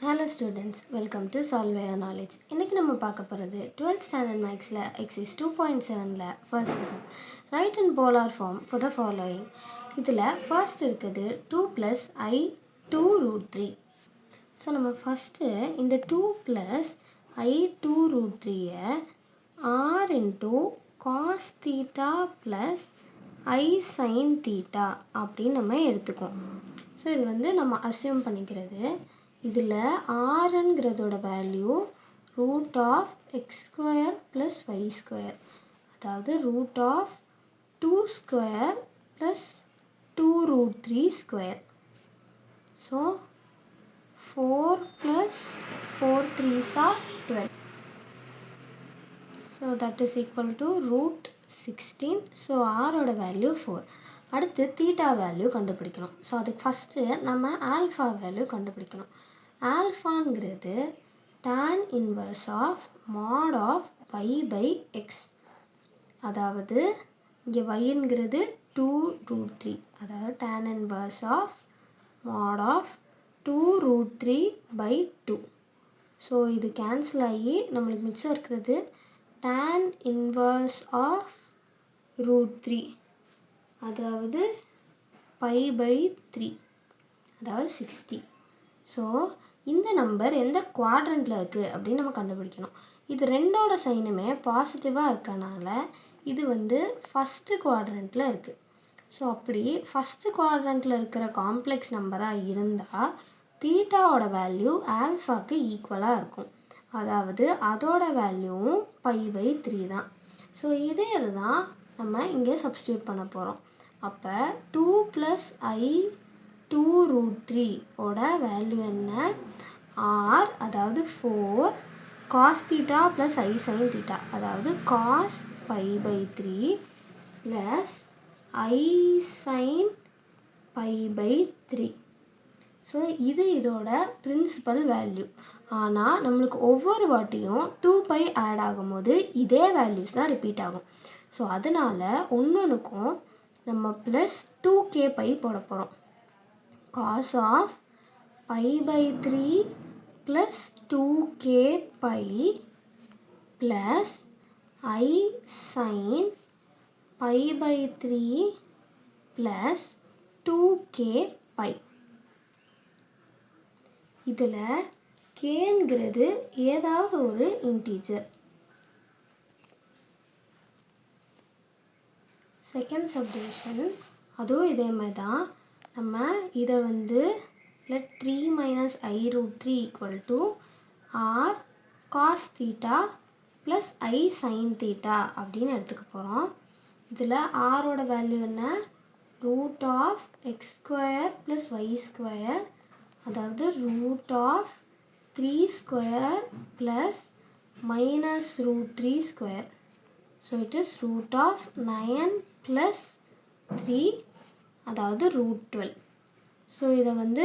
Hello students, welcome to Solve Your Knowledge. இன்னைக்கு நம்ம பார்க்க போகிறது 12th standard mathsல exercise 2.7ல first sum. Write in polar form for the following. இதில் first இருக்குது 2 plus I 2 root 3. So நம்ம first இந்த 2 plus I 2 root 3 r into cos theta plus I sin theta அப்படின்னு நம்ம எடுத்துக்கோம். ஸோ இது வந்து நம்ம அசியூம் பண்ணிக்கிறது. இதில் ஆறுங்கிறதோட value root of x square plus y square, அதாவது root of 2 square plus 2 root 3 square. So 4 plus 4 3s are 12. So that is equal to root 16. So ஆரோட வேல்யூ 4. அடுத்து தீட்டா வேல்யூ கண்டுபிடிக்கணும். ஸோ அதுக்கு ஃபஸ்ட்டு நம்ம alpha value கண்டுபிடிக்கணும். ஆல்ஃபாங்கிறது tan inverse of mod of y by x, அதாவது இங்கே yங்கிறது 2 ரூட் 3, அதாவது tan inverse of mod of 2 root 3 by 2. So இது கேன்சல் ஆகி நம்மளுக்கு மிச்சம் இருக்கிறது tan இன்வர்ஸ் ஆஃப் ரூட் 3, அதாவது பை பை 3, அதாவது 60. ஸோ இந்த நம்பர் எந்த குவாட்ரண்ட்டில் இருக்குது அப்படின்னு நம்ம கண்டுபிடிக்கணும். இது ரெண்டோட சைனுமே பாசிட்டிவாக இருக்கனால இது வந்து ஃபஸ்ட்டு குவாட்ரண்ட்டில் இருக்குது. ஸோ அப்படி ஃபஸ்ட்டு குவாட்ரண்ட்டில் இருக்கிற காம்ப்ளெக்ஸ் நம்பராக இருந்தால் தீட்டாவோட வேல்யூ ஆல்ஃபாவுக்கு ஈக்குவலாக இருக்கும், அதாவது அதோட வேல்யூவும் பை பை 3 தான். ஸோ இதே தான் நம்ம இங்கே சப்ஸ்டியூட் பண்ண போகிறோம். அப்போ 2 ப்ளஸ் ஐ 2 ரூட் 3 ஓட வேல்யூ என்ன? r, அதாவது 4 cos theta plus i sin theta, அதாவது cos pi by 3 plus i sin pi by 3. So இது இதோட பிரின்சிபல் வேல்யூ. ஆனால் நம்மளுக்கு ஒவ்வொரு வாட்டியும் 2 பை ஆட் ஆகும்போது இதே வேல்யூஸ் தான் ரிப்பீட் ஆகும். ஸோ அதனால் ஒன்றுக்கும் நம்ம ப்ளஸ் 2k பை போட போகிறோம். cos of pi by 3 plus 2k pi plus i sin pi by 3 plus 2k pi. இதில் கேங்கிறது ஏதாவது ஒரு இன்டீஜர். செகண்ட் சப்டிவிஷன் அதுவும் இதே மாதிரி தான். நம்ம இதை வந்து let 3 minus I root 3 equal to r cos theta plus I sin theta அப்படின்னு எடுத்துக்க போகிறோம். இதில் ஆரோட வேல்யூ என்ன? Root of x square plus y square, அதாவது root of 3 square plus minus root 3 square. So it is root of 9 plus 3, அதாவது root 12. So இதை வந்து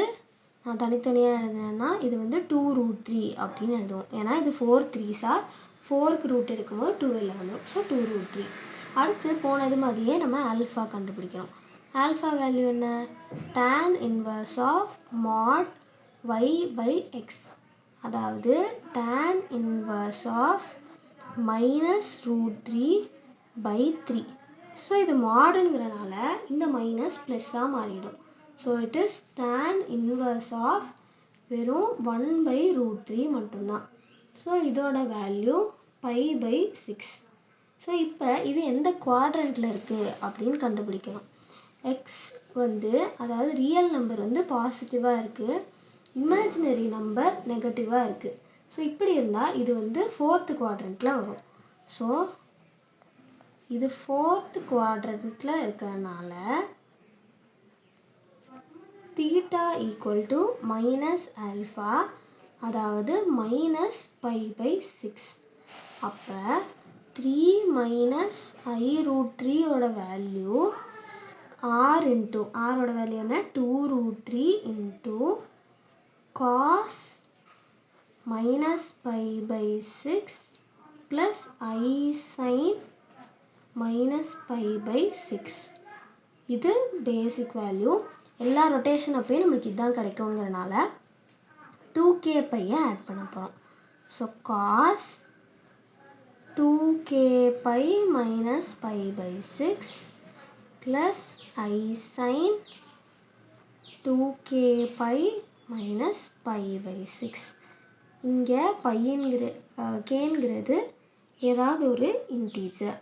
நான் தனித்தனியாக எழுதுனேன்னா இது வந்து 2 ரூட் 3 அப்படின்னு எழுதுவோம். ஏன்னா இது 4 3s are 4க்கு ரூட் எடுக்கும்போது 12 வந்துடும். So 2 root 3. அடுத்து போனது மாதிரியே நம்ம ஆல்ஃபா கண்டுபிடிக்கிறோம். ஆல்ஃபா வேல்யூ என்ன? tan inverse of mod y by x, அதாவது tan inverse of minus root 3 by 3. So இது மாடுங்கிறனால இந்த மைனஸ் ப்ளஸ்ஸாக மாறிடும். So it is tan inverse of வெறும் 1 பை ரூட் 3 மட்டும்தான். ஸோ இதோட வேல்யூ பை பை 6. ஸோ இப்போ இது எந்த குவாட்ரண்ட்டில் இருக்குது அப்படின்னு கண்டுபிடிக்கணும். எக்ஸ் வந்து, அதாவது ரியல் நம்பர் வந்து பாசிட்டிவாக இருக்குது, இமேஜினரி நம்பர் நெகட்டிவாக இருக்குது. ஸோ இப்படி இருந்தால் இது வந்து 4th குவாட்ரண்ட்டில் வரும். ஸோ இது 4th குவாட்ரண்ட்டில் இருக்கிறனால theta equal to minus alpha, அதாவது மைனஸ் பை பை 6. அப்போ 3 மைனஸ் ஐ ரூட் 3 ஓட வேல்யூ ஆர் இன்ட்டு ஆரோட வேல்யூ என்ன? 2 root 3 into cos minus pi by 6 plus i sin minus pi by 6. இது பேசிக் வேல்யூ. எல்லா ரொட்டேஷன் அப்பையும் நம்மளுக்கு இதுதான் கிடைக்குங்கிறனால 2k பையை ஆட் பண்ண போகிறோம். So cos 2k pi minus pi by 6 plus I sin 2k pi minus pi by 6. இங்கே கேங்கிறது ஏதாவது ஒரு இன்டீஜர்.